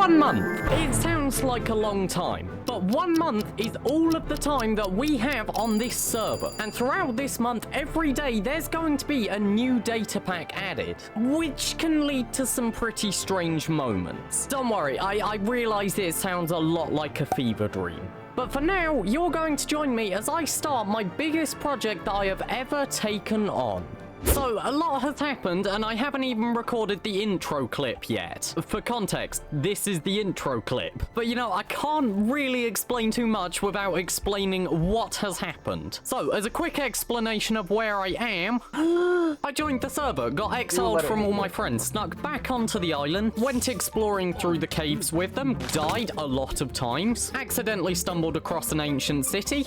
1 month! It sounds like a long time, but 1 month is all of the time that we have on this server. And throughout this month, every day, there's going to be a new data pack added, which can lead to some pretty strange moments. Don't worry, I realize it sounds a lot like a fever dream. But for now, you're going to join me as I start my biggest project that I have ever taken on. So, a lot has happened, and I haven't even recorded the intro clip yet. For context, this is the intro clip. But you know, I can't really explain too much without explaining what has happened. So, as a quick explanation of where I am, I joined the server, got exiled from all my friends, snuck back onto the island, went exploring through the caves with them, died a lot of times, accidentally stumbled across an ancient city.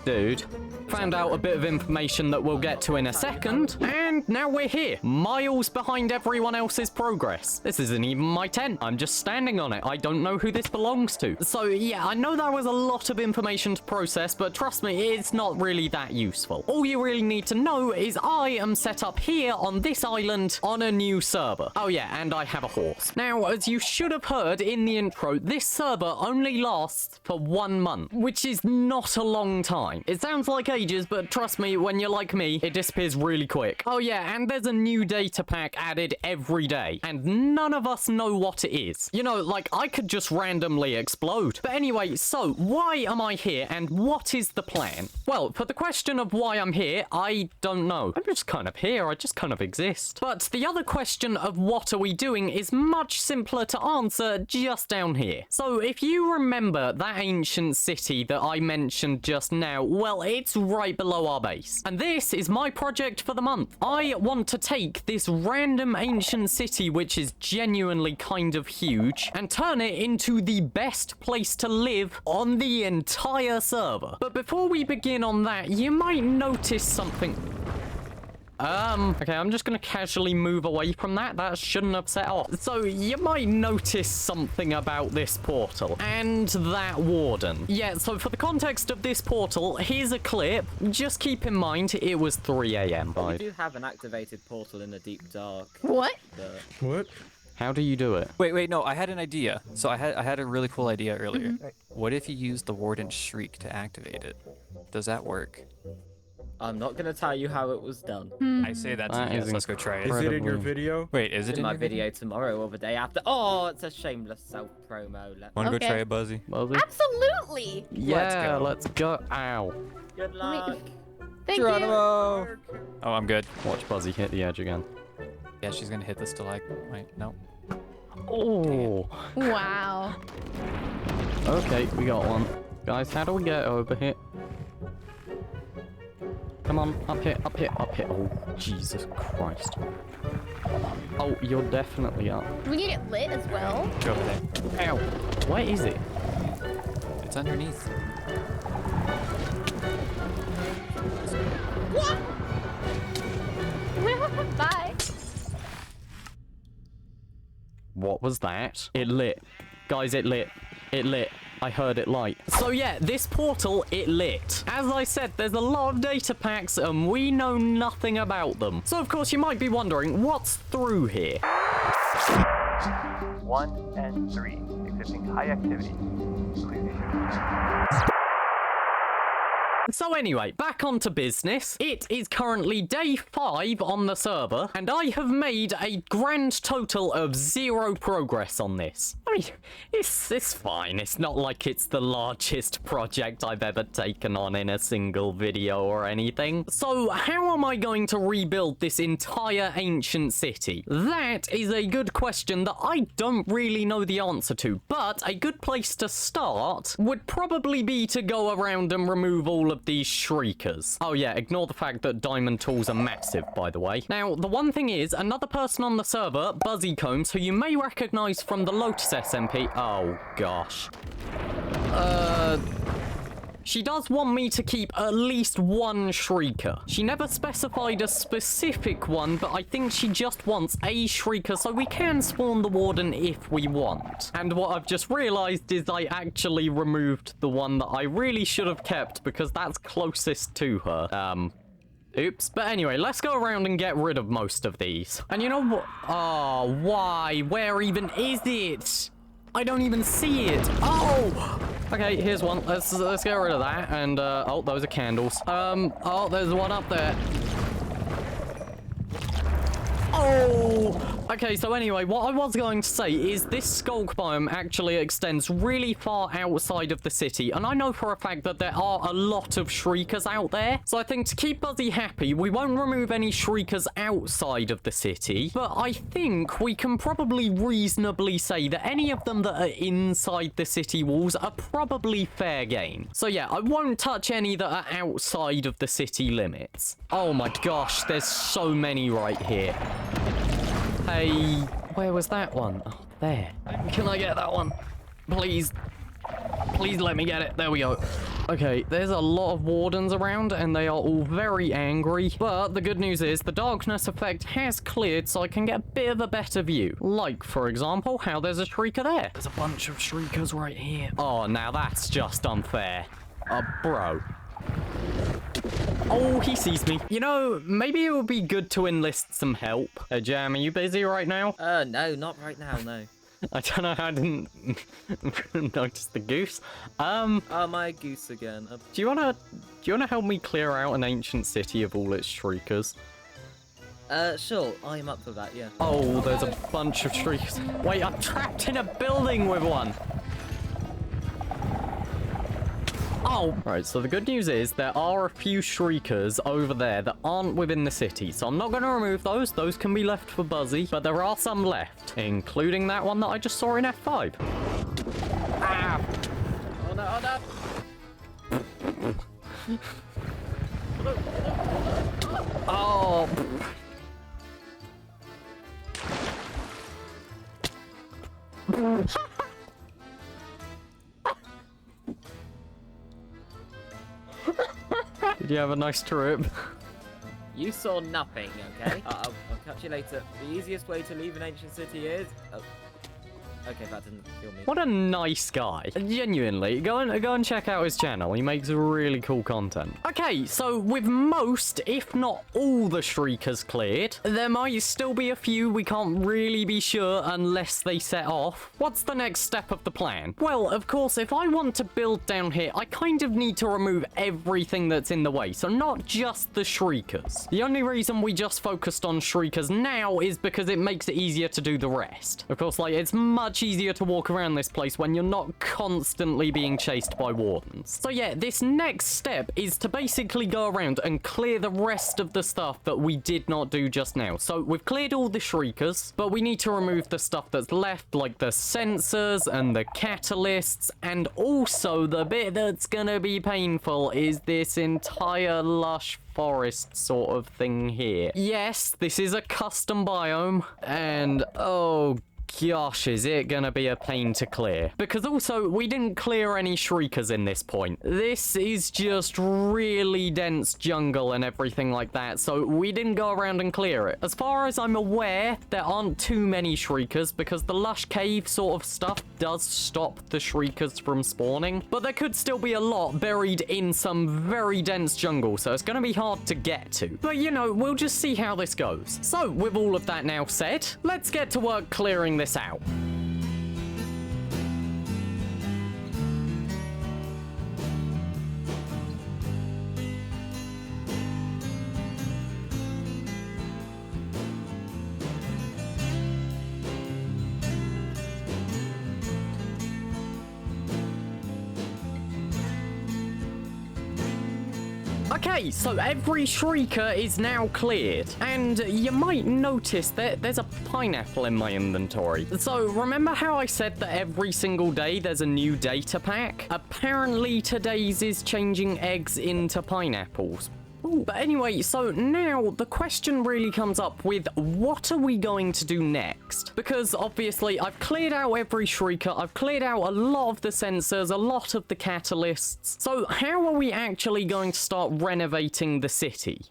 Dude. Found out a bit of information that we'll get to in a second, and now we're here, miles behind everyone else's progress. This isn't even my tent, I'm just standing on it. I don't know who this belongs to. So yeah, I know that was a lot of information to process, but trust me, it's not really that useful. All you really need to know is I am set up here on this island on a new server. Oh yeah, and I have a horse. Now, as you should have heard in the intro, this server only lasts for 1 month, which is not a long time. It sounds like ages, but trust me, when you're like me, it disappears really quick. Oh yeah, and there's a new data pack added every day, and none of us know what it is. You know, like, I could just randomly explode. But anyway, so, why am I here, and what is the plan? Well, for the question of why I'm here, I don't know. I'm just kind of here, I just kind of exist. But the other question of what are we doing is much simpler to answer just down here. So, if you remember that ancient city that I mentioned just now, well, it's right below our base. And this is my project for the month. I want to take this random ancient city, which is genuinely kind of huge, and turn it into the best place to live on the entire server. But before we begin on that, you might notice something. Okay, I'm just gonna casually move away from that. That shouldn't have set off. So, you might notice something about this portal and that warden. Yeah, so for the context of this portal, here's a clip. Just keep in mind, it was 3 a.m. You do have an activated portal in the deep dark. What? What? How do you do it? Wait, no, I had an idea. So I had a really cool idea earlier. What if you use the warden's shriek to activate it? Does that work? I'm not gonna tell you how it was done. I say that's a yes. Let's go try it. Is it in your video? Wait, is it in in my your video tomorrow or the day after? Oh, it's a shameless self-promo. Wanna go try it, Buzzy? Absolutely. Yeah, let's go. Ow. Good luck. Thank Geronimo. Oh, I'm good. Watch Buzzy hit the edge again. Yeah, she's gonna hit the stalagmite. Wait, no. Oh. you. Wow. Okay, we got one. Guys, how do we get over here? Come on, up here, up here, up here. Oh, Jesus Christ. Oh, you're definitely up. Do we need it lit as well? Go over there. Ow. Where is it? It's underneath. What? Bye. What was that? It lit. Guys, it lit. It lit. I heard it light. So yeah, this portal, it lit. As I said, there's a lot of data packs and we know nothing about them. So of course you might be wondering, what's through here? 1 and 3, exhibiting high activity. So anyway, back onto business. It is currently day 5 on the server, and I have made a grand total of 0 progress on this. I mean, it's fine. It's not like it's the largest project I've ever taken on in a single video or anything. So how am I going to rebuild this entire ancient city? That is a good question that I don't really know the answer to, but a good place to start would probably be to go around and remove all of these shriekers. Oh yeah, ignore the fact that diamond tools are massive, by the way. Now, the one thing is, another person on the server, Buzzy Combs, who you may recognize from the Lotus SMP. Oh, gosh. She does want me to keep at least one shrieker. She never specified a specific one, but I think she just wants a shrieker so we can spawn the warden if we want. And what I've just realized is I actually removed the one that I really should have kept because that's closest to her. Oops. But anyway, let's go around and get rid of most of these. And you know what? Oh, why? Where even is it? I don't even see it. Oh! Okay, here's one. Let's get rid of that. And, oh, those are candles. Oh, there's one up there. Oh! Okay, so anyway, what I was going to say is this skulk biome actually extends really far outside of the city, and I know for a fact that there are a lot of shriekers out there, so I think to keep Buzzy happy, we won't remove any shriekers outside of the city, but I think we can probably reasonably say that any of them that are inside the city walls are probably fair game. So yeah, I won't touch any that are outside of the city limits. Oh my gosh, there's so many right here. Hey, where was that one? Oh, there. Can I get that one? Please. Please let me get it. There we go. Okay, there's a lot of wardens around, and they are all very angry. But the good news is the darkness effect has cleared, so I can get a bit of a better view. Like, for example, how there's a shrieker there. There's a bunch of shriekers right here. Oh, now that's just unfair. Bro. Oh, he sees me. You know, maybe it would be good to enlist some help. Hey, Jam, are you busy right now? No, not right now, no. I don't know how I didn't notice the goose. Oh, my goose again. Do you wanna help me clear out an ancient city of all its shriekers? Sure, I'm up for that, yeah. Oh, there's a bunch of shriekers. Wait, I'm trapped in a building with one. Oh! Right, so the good news is there are a few shriekers over there that aren't within the city, so I'm not going to remove those. Those can be left for Buzzy, but there are some left, including that one that I just saw in F5. Ah! Oh no, oh no! Oh! Did you have a nice trip? You saw nothing, okay? I'll catch you later. The easiest way to leave an ancient city is... Oh. Okay, that didn't kill me. What a nice guy. Genuinely, go and check out his channel. He makes really cool content. Okay, so with most, if not all the shriekers cleared, there might still be a few we can't really be sure unless they set off. What's the next step of the plan? Well, of course, if I want to build down here, I kind of need to remove everything that's in the way, so not just the shriekers. The only reason we just focused on shriekers now is because it makes it easier to do the rest. Of course, like, it's much easier to walk around this place when you're not constantly being chased by wardens. So yeah, this next step is to basically go around and clear the rest of the stuff that we did not do just now. So we've cleared all the shriekers, but we need to remove the stuff that's left, like the sensors and the catalysts, and also the bit that's gonna be painful is this entire lush forest sort of thing here. Yes, this is a custom biome, and oh gosh, is it gonna be a pain to clear. Because also, we didn't clear any shriekers in this point. This is just really dense jungle and everything like that, so we didn't go around and clear it. As far as I'm aware, there aren't too many shriekers because the lush cave sort of stuff does stop the shriekers from spawning, but there could still be a lot buried in some very dense jungle, so it's gonna be hard to get to. But you know, we'll just see how this goes. So, with all of that now said, let's get to work clearing this out. Okay, so every shrieker is now cleared, and you might notice that there's a pineapple in my inventory. So remember how I said that every single day there's a new data pack? Apparently today's is changing eggs into pineapples. Ooh, but anyway, so now the question really comes up with what are we going to do next? Because obviously I've cleared out every shrieker, I've cleared out a lot of the sensors, a lot of the catalysts. So how are we actually going to start renovating the city?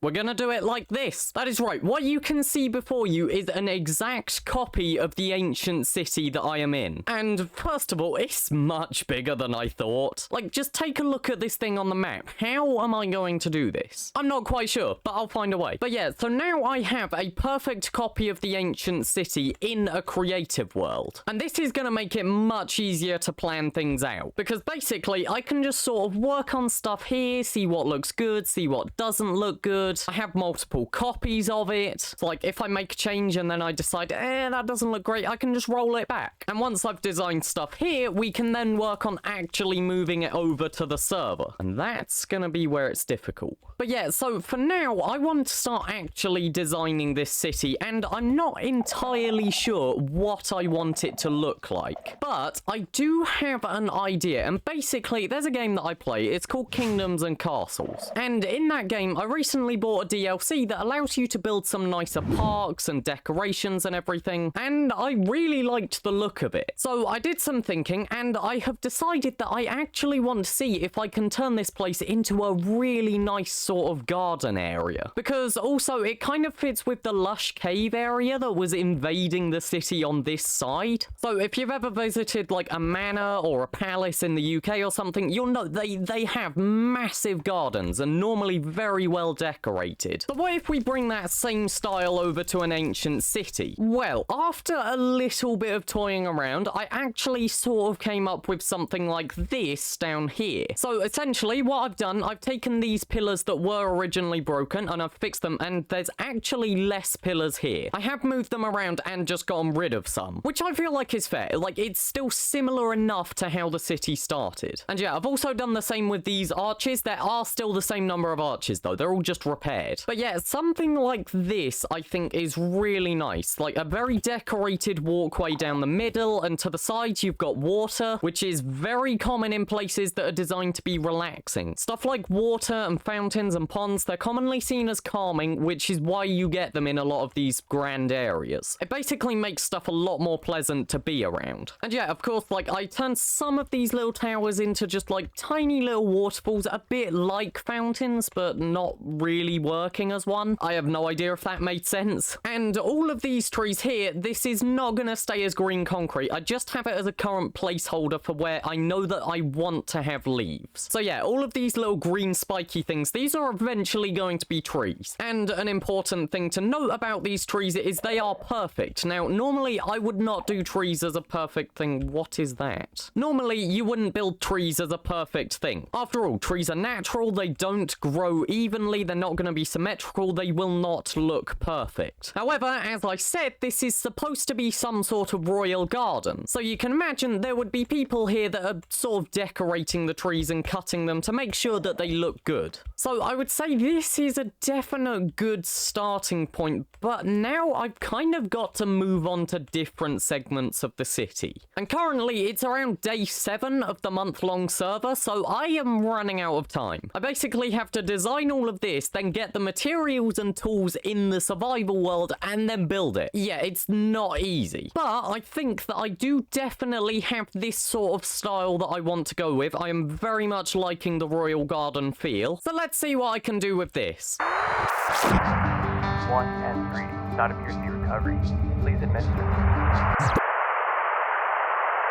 We're gonna do it like this. That is right. What you can see before you is an exact copy of the ancient city that I am in. And first of all, it's much bigger than I thought. Like, just take a look at this thing on the map. How am I going to do this? I'm not quite sure, but I'll find a way. But yeah, so now I have a perfect copy of the ancient city in a creative world. And this is gonna make it much easier to plan things out. Because basically, I can just sort of work on stuff here, see what looks good, see what doesn't look good. I have multiple copies of it. So like, if I make a change and then I decide, that doesn't look great, I can just roll it back. And once I've designed stuff here, we can then work on actually moving it over to the server. And that's gonna be where it's difficult. But yeah, so for now, I want to start actually designing this city, and I'm not entirely sure what I want it to look like. But I do have an idea, and basically, there's a game that I play. It's called Kingdoms and Castles. And in that game, I recently bought a DLC that allows you to build some nicer parks and decorations and everything, and I really liked the look of it. So I did some thinking, and I have decided that I actually want to see if I can turn this place into a really nice sort of garden area. Because also, it kind of fits with the lush cave area that was invading the city on this side. So if you've ever visited like a manor or a palace in the UK or something, you'll know they have massive gardens and normally very well decorated. So what if we bring that same style over to an ancient city? Well, after a little bit of toying around, I actually sort of came up with something like this down here. So essentially what I've done, I've taken these pillars that were originally broken and I've fixed them, and there's actually less pillars here. I have moved them around and just gotten rid of some, which I feel like is fair. Like, it's still similar enough to how the city started. And yeah, I've also done the same with these arches. There are still the same number of arches though. They're all just repaired. But yeah, something like this I think is really nice. Like a very decorated walkway down the middle, and to the sides you've got water, which is very common in places that are designed to be relaxing. Stuff like water and fountains and ponds, they're commonly seen as calming, which is why you get them in a lot of these grand areas. It basically makes stuff a lot more pleasant to be around. And yeah, of course, like, I turned some of these little towers into just like tiny little waterfalls, a bit like fountains, but not really working as one. I have no idea if that made sense. And all of these trees here, this is not gonna stay as green concrete. I just have it as a current placeholder for where I know that I want to have leaves. So yeah, all of these little green spiky things, these are eventually going to be trees. And an important thing to note about these trees is they are perfect. Now, normally I would not do trees as a perfect thing. What is that? Normally you wouldn't build trees as a perfect thing. After all, trees are natural, they don't grow evenly, they're not going to be symmetrical, they will not look perfect. However, as I said, this is supposed to be some sort of royal garden. So you can imagine there would be people here that are sort of decorating the trees and cutting them to make sure that they look good. So I would say this is a definite good starting point, but now I've kind of got to move on to different segments of the city. And currently it's around day 7 of the month-long server, so I am running out of time. I basically have to design all of this, then get the materials and tools in the survival world, and then build it. Yeah, it's not easy. But I think that I do definitely have this sort of style that I want to go with. I am very much liking the royal garden feel. So let's see what I can do with this. 1 and 3 not appear to be recovery. Please administer.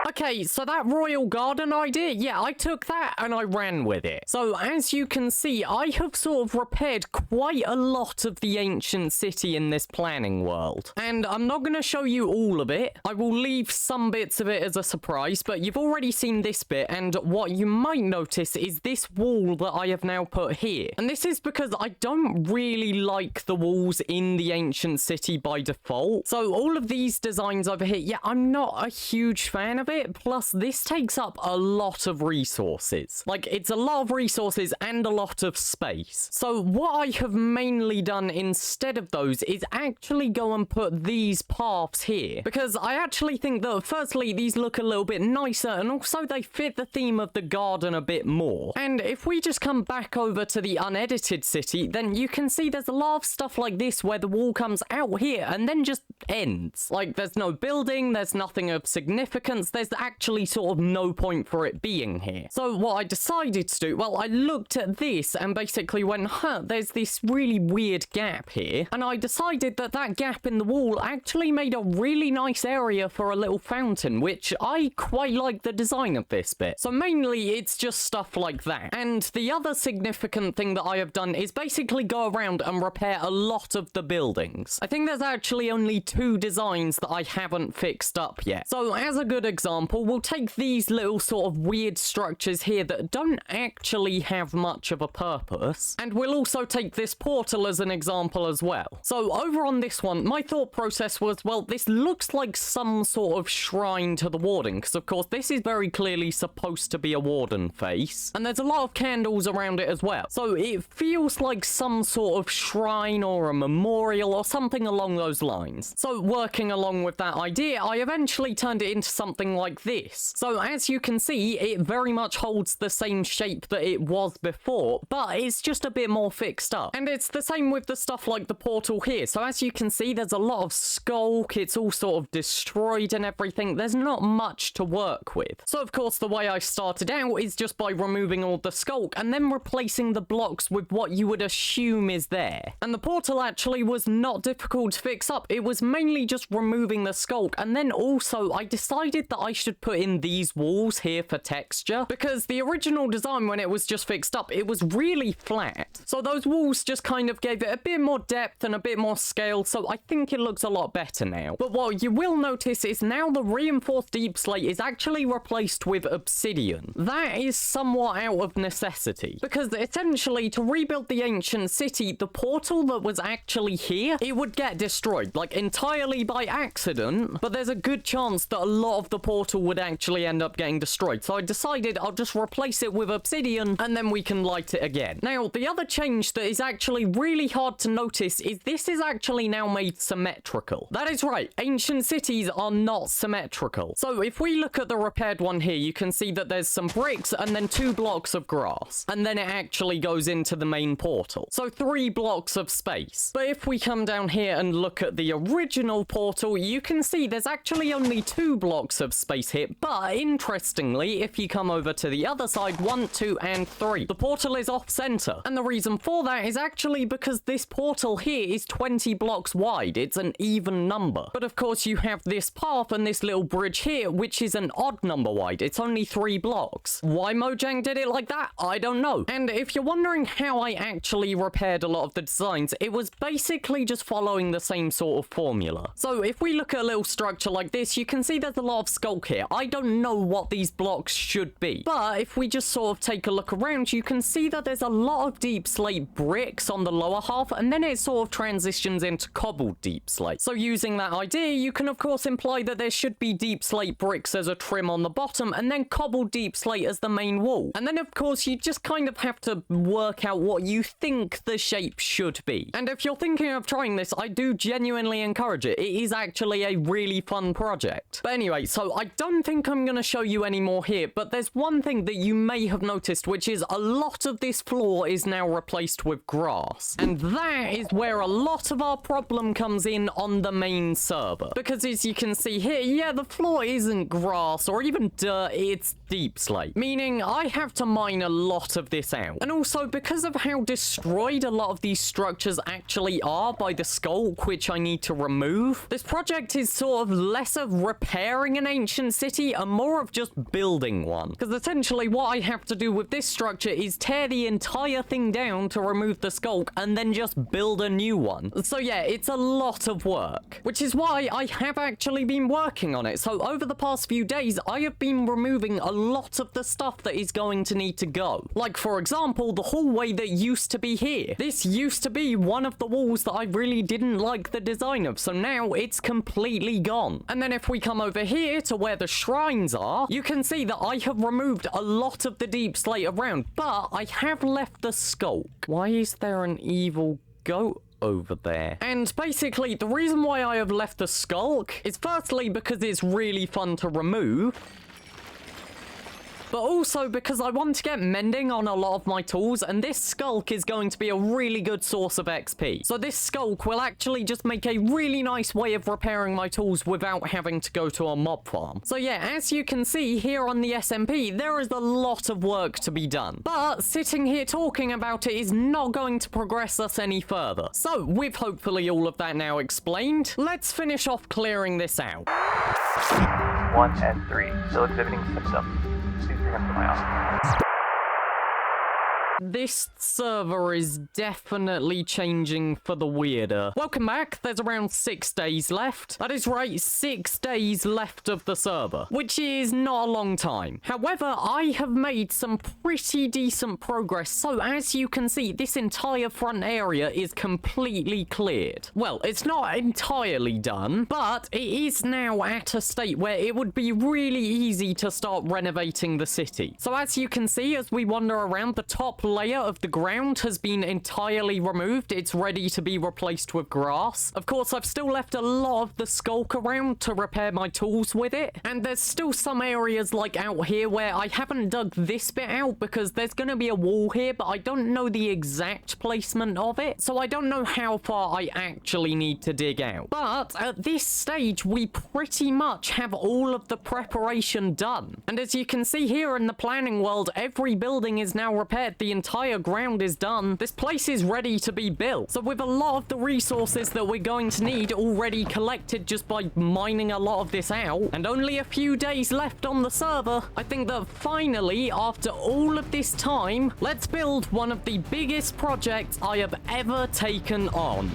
Okay, so that royal garden idea, yeah, I took that and I ran with it. So as you can see, I have sort of repaired quite a lot of the ancient city in this planning world. And I'm not going to show you all of it. I will leave some bits of it as a surprise, but you've already seen this bit, and what you might notice is this wall that I have now put here. And this is because I don't really like the walls in the ancient city by default. So all of these designs over here, yeah, I'm not a huge fan of it. Plus, this takes up a lot of resources. Like, it's a lot of resources and a lot of space. So what I have mainly done instead of those is actually go and put these paths here. Because I actually think that, firstly, these look a little bit nicer, and also they fit the theme of the garden a bit more. And if we just come back over to the unedited city, then you can see there's a lot of stuff like this where the wall comes out here and then just ends. Like, there's no building, there's nothing of significance, there's actually sort of no point for it being here. So what I decided to do, well, I looked at this and basically went, there's this really weird gap here. And I decided that that gap in the wall actually made a really nice area for a little fountain, which I quite like the design of this bit. So mainly it's just stuff like that. And the other significant thing that I have done is basically go around and repair a lot of the buildings. I think there's actually only 2 designs that I haven't fixed up yet. So as a good example, we'll take these little sort of weird structures here that don't actually have much of a purpose, and we'll also take this portal as an example as well. So over on this one, my thought process was, well, this looks like some sort of shrine to the warden, because of course this is very clearly supposed to be a warden face, and there's a lot of candles around it as well. So it feels like some sort of shrine or a memorial or something along those lines. So working along with that idea, I eventually turned it into something like this. So as you can see, it very much holds the same shape that it was before, but it's just a bit more fixed up. And it's the same with the stuff like the portal here. So as you can see, there's a lot of skulk, it's all sort of destroyed and everything. There's not much to work with. So of course, the way I started out is just by removing all the skulk and then replacing the blocks with what you would assume is there. And the portal actually was not difficult to fix up. It was mainly just removing the skulk, and then also I decided that I should put in these walls here for texture, because the original design when it was just fixed up, it was really flat. So those walls just kind of gave it a bit more depth and a bit more scale, so I think it looks a lot better now. But what you will notice is now the reinforced deep slate is actually replaced with obsidian. That is somewhat out of necessity, because essentially to rebuild the ancient city, the portal that was actually here, it would get destroyed, like entirely by accident, but there's a good chance that a lot of the portal would actually end up getting destroyed. So I decided I'll just replace it with obsidian and then we can light it again. Now, the other change that is actually really hard to notice is this is actually now made symmetrical. That is right, ancient cities are not symmetrical. So if we look at the repaired one here, you can see that there's some bricks and then 2 blocks of grass, and then it actually goes into the main portal. So 3 blocks of space. But if we come down here and look at the original portal, you can see there's actually only 2 blocks of space here, but interestingly, if you come over to the other side, 1, 2, and 3, the portal is off center. And the reason for that is actually because this portal here is 20 blocks wide. It's an even number. But of course, you have this path and this little bridge here, which is an odd number wide. It's only 3 blocks. Why Mojang did it like that, I don't know. And if you're wondering how I actually repaired a lot of the designs, it was basically just following the same sort of formula. So if we look at a little structure like this, you can see there's a lot of skulk here. I don't know what these blocks should be, but if we just sort of take a look around, you can see that there's a lot of deep slate bricks on the lower half, and then it sort of transitions into cobbled deep slate. So using that idea, you can of course imply that there should be deep slate bricks as a trim on the bottom, and then cobbled deep slate as the main wall. And then of course you just kind of have to work out what you think the shape should be. And if you're thinking of trying this, I do genuinely encourage it. It is actually a really fun project. But anyway, so I don't think I'm going to show you any more here, but there's one thing that you may have noticed, which is a lot of this floor is now replaced with grass. And that is where a lot of our problem comes in on the main server. Because as you can see here, yeah, the floor isn't grass or even dirt, it's deep slate. Meaning I have to mine a lot of this out. And also because of how destroyed a lot of these structures actually are by the skulk, which I need to remove, this project is sort of less of repairing an ancient city and more of just building one. Because essentially what I have to do with this structure is tear the entire thing down to remove the skulk and then just build a new one. So yeah, it's a lot of work, which is why I have actually been working on it. So over the past few days, I have been removing a lot of the stuff that is going to need to go. Like for example, the hallway that used to be here. This used to be one of the walls that I really didn't like the design of, so now it's completely gone. And then if we come over here to where the shrines are, you can see that I have removed a lot of the deep slate around, but I have left the skulk. Why is there an evil goat over there? And basically, the reason why I have left the skulk is firstly because it's really fun to remove. but also because I want to get mending on a lot of my tools, and this skulk is going to be a really good source of XP. So this skulk will actually just make a really nice way of repairing my tools without having to go to a mob farm. So yeah, as you can see here on the SMP, there is a lot of work to be done. But sitting here talking about it is not going to progress us any further. So with hopefully all of that now explained, let's finish off clearing this out. 1S3, still exhibiting symptoms. Please bring him to my office. This server is definitely changing for the weirder. Welcome back. There's around 6 days left. That is right, 6 days left of the server, which is not a long time. However, I have made some pretty decent progress. So as you can see, this entire front area is completely cleared. Well, it's not entirely done, but it is now at a state where it would be really easy to start renovating the city. So as you can see, as we wander around, the top layer of the ground has been entirely removed. It's ready to be replaced with grass. Of course, I've still left a lot of the skulk around to repair my tools with it. And there's still some areas like out here where I haven't dug this bit out because there's going to be a wall here, but I don't know the exact placement of it. So I don't know how far I actually need to dig out. But at this stage, we pretty much have all of the preparation done. And as you can see here in the planning world, every building is now repaired. The entire ground is done. This place is ready to be built. So with a lot of the resources that we're going to need already collected just by mining a lot of this out, and only a few days left on the server, I think that finally, after all of this time, let's build one of the biggest projects I have ever taken on.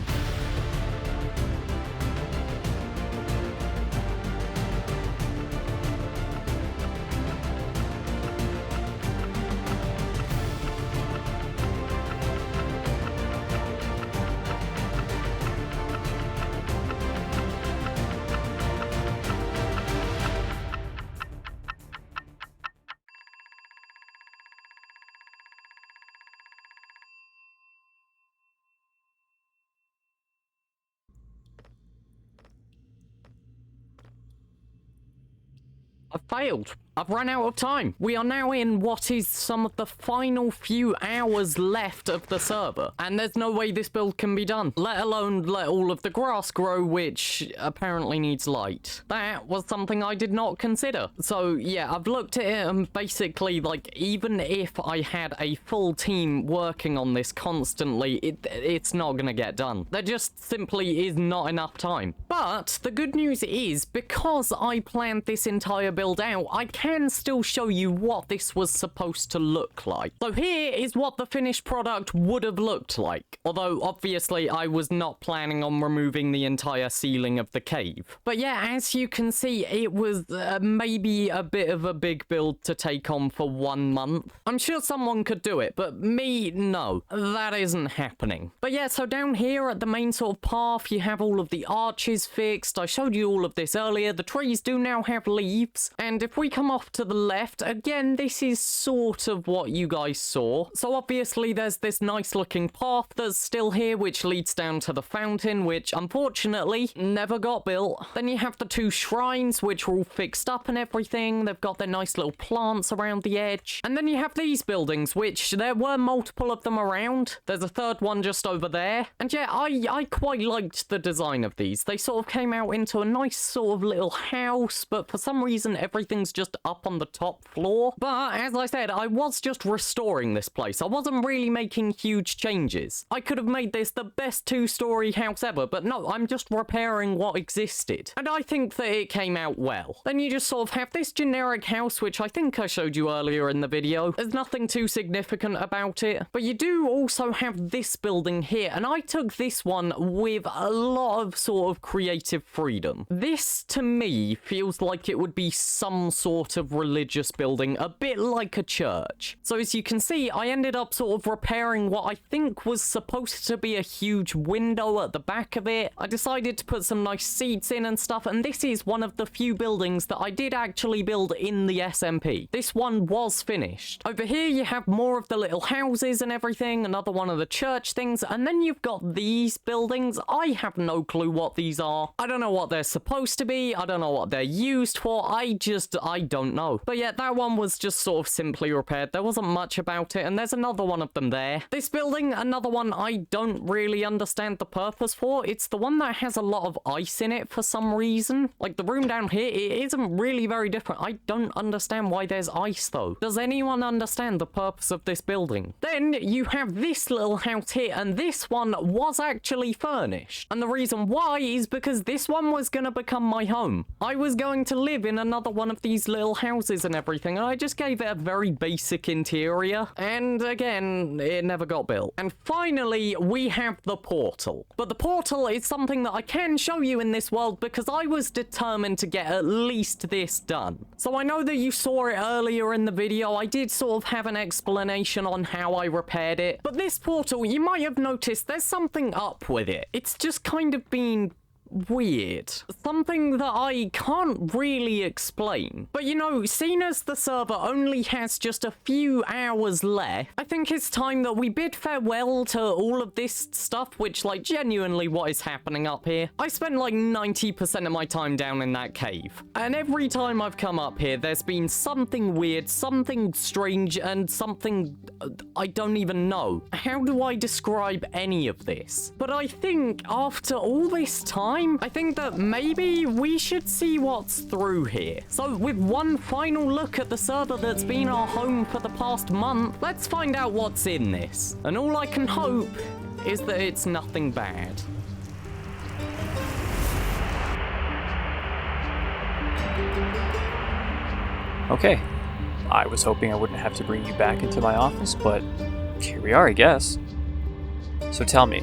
I've failed. I've run out of time. We are now in what is some of the final few hours left of the server, and there's no way this build can be done, let alone let all of the grass grow, which apparently needs light. That was something I did not consider. So yeah, I've looked at it and basically, like, even if I had a full team working on this constantly, it's not gonna get done. There just simply is not enough time. But the good news is, because I planned this entire build out, I can still show you what this was supposed to look like. So here is what the finished product would have looked like. Although obviously I was not planning on removing the entire ceiling of the cave. But yeah, as you can see, it was maybe a bit of a big build to take on for 1 month. I'm sure someone could do it, but me, no. That isn't happening. But yeah, so down here at the main sort of path, you have all of the arches fixed. I showed you all of this earlier. The trees do now have leaves. And if we come off to the left, again, this is sort of what you guys saw. So obviously there's this nice looking path that's still here, which leads down to the fountain, which unfortunately never got built. Then you have the 2 shrines, which are all fixed up and everything. They've got their nice little plants around the edge. And then you have these buildings, which there were multiple of them around. There's a 3rd one just over there. And yeah, I quite liked the design of these. They sort of came out into a nice sort of little house, but for some reason everything's just up on the top floor. But as I said, I was just restoring this place. I wasn't really making huge changes. I could have made this the best 2-story house ever, but no, I'm just repairing what existed. And I think that it came out well. Then you just sort of have this generic house, which I think I showed you earlier in the video. There's nothing too significant about it. But you do also have this building here, and I took this one with a lot of sort of creative freedom. This, to me, feels like it would be some sort of religious building, a bit like a church. So as you can see, I ended up sort of repairing what I think was supposed to be a huge window at the back of it. I decided to put some nice seats in and stuff, and this is one of the few buildings that I did actually build in the SMP. This one was finished. Over here you have more of the little houses and everything, another one of the church things, and then you've got these buildings. I have no clue what these are. I don't know what they're supposed to be. I don't know what they're used for. I don't don't know. But yeah, that one was just sort of simply repaired. There wasn't much about it, and there's another one of them there. This building, another one I don't really understand the purpose for. It's the one that has a lot of ice in it for some reason. Like, the room down here, it isn't really very different. I don't understand why there's ice, though. Does anyone understand the purpose of this building? Then you have this little house here, and this one was actually furnished. And the reason why is because this one was gonna become my home. I was going to live in another one of these little houses and everything, and I just gave it a very basic interior. And again, it never got built. And finally, we have the portal. But the portal is something that I can show you in this world because I was determined to get at least this done. So I know that you saw it earlier in the video. I did sort of have an explanation on how I repaired it. But this portal, you might have noticed there's something up with it. It's just kind of been weird. Something that I can't really explain. But you know, seeing as the server only has just a few hours left, I think it's time that we bid farewell to all of this stuff, which, like, genuinely what is happening up here. I spent like 90% of my time down in that cave. And every time I've come up here, there's been something weird, something strange, and something I don't even know. How do I describe any of this? But I think after all this time, I think that maybe we should see what's through here. So with one final look at the server that's been our home for the past month, let's find out what's in this. And all I can hope is that it's nothing bad. Okay. I was hoping I wouldn't have to bring you back into my office, but here we are, I guess. So tell me,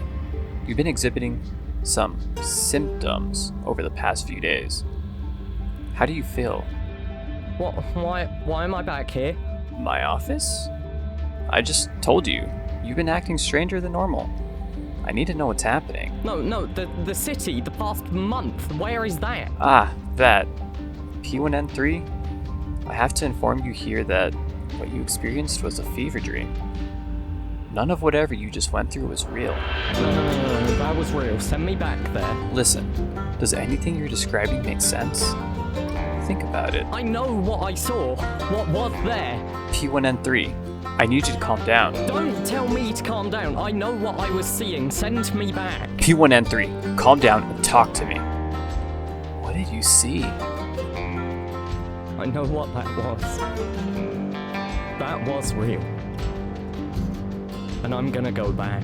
you've been exhibiting some symptoms over the past few days. How do you feel? What? Why am I back here? My office? I just told you, you've been acting stranger than normal. I need to know what's happening. No, the city, the past month, where is that? Ah, that. P1N3? I have to inform you here that what you experienced was a fever dream. None of whatever you just went through was real. No, that was real. Send me back there. Listen, does anything you're describing make sense? Think about it. I know what I saw. What was there? P1N3, I need you to calm down. Don't tell me to calm down. I know what I was seeing. Send me back. P1N3, calm down and talk to me. What did you see? I know what that was. That was real. And I'm gonna go back.